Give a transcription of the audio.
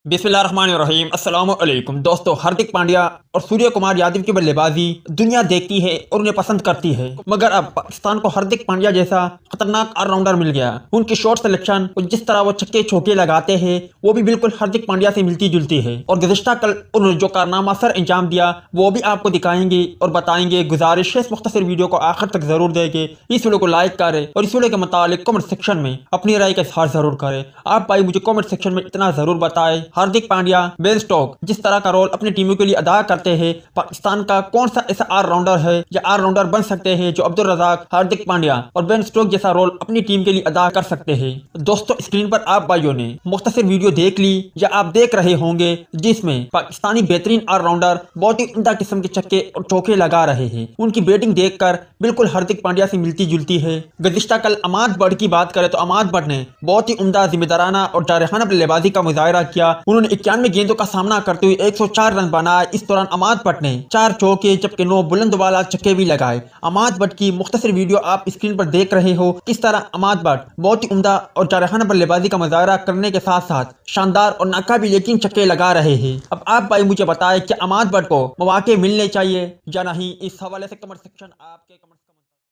बिस्मिल्लाहिर्रहमानिर्रहीम अस्सलाम वालेकुम दोस्तों। हार्दिक पांड्या और सूर्य कुमार यादव की बल्लेबाजी दुनिया देखती है और उन्हें पसंद करती है, मगर अब पाकिस्तान को हार्दिक पांड्या जैसा खतरनाक ऑलराउंडर मिल गया। उनकी शॉट सिलेक्शन और जिस तरह वो छक्के चौके लगाते हैं वो भी बिल्कुल हार्दिक पांड्या से मिलती जुलती है। और गुज़िश्ता कल उन्होंने जो कारनामा सर अंजाम दिया वो भी आपको दिखाएंगे और बताएंगे। गुजारिश है इस मुख्तसर वीडियो को आखिर तक जरूर देखें, इस वीडियो को लाइक करें और इस वीडियो के मुतालिक कमेंट सेक्शन में अपनी राय का इजहार जरूर करें। आप भाई मुझे कमेंट सेक्शन में इतना जरूर बताएं, हार्दिक पांड्या, बेन स्टोक्स जिस तरह का रोल अपनी टीमों के लिए अदा करते हैं, पाकिस्तान का कौन सा ऐसा ऑलराउंडर है या ऑलराउंडर बन सकते हैं जो अब्दुल रज़ाक, हार्दिक पांड्या और बेन स्टोक्स जैसा रोल अपनी टीम के लिए अदा कर सकते हैं। दोस्तों, स्क्रीन पर आप भाइयों ने मुख्तसर वीडियो देख ली या आप देख रहे होंगे जिसमें पाकिस्तानी बेहतरीन ऑलराउंडर बहुत ही उम्दा किस्म के छक्के और चौके लगा रहे हैं। उनकी बैटिंग देखकर बिल्कुल हार्दिक पांड्या से मिलती जुलती है। गुज़िश्ता कल अमाद बट की बात करें तो अमाद बट ने बहुत ही उम्दा, जिम्मेदाराना और जारहाना बल्लेबाजी का मुजाहरा किया। उन्होंने 91 गेंदों का सामना करते हुए 104 रन बनाए। इस दौरान अमाद बट ने 4 चौके जबकि 9 बुलंद वाला छक्के भी लगाए। अमाद बट की मुख्तसर वीडियो आप स्क्रीन पर देख रहे हो, किस तरह अमाद बट बहुत ही उम्दा और जारहाना बल्लेबाजी का मुजाहरा करने के साथ साथ शानदार और नाकाबिल यकीन छक्के लगा रहे हैं। अब आप भाई मुझे बताएं कि अमाद बट को मौके मिलने चाहिए या नहीं। इस हवाले से कमेंट सेक्शन आपके कमेंट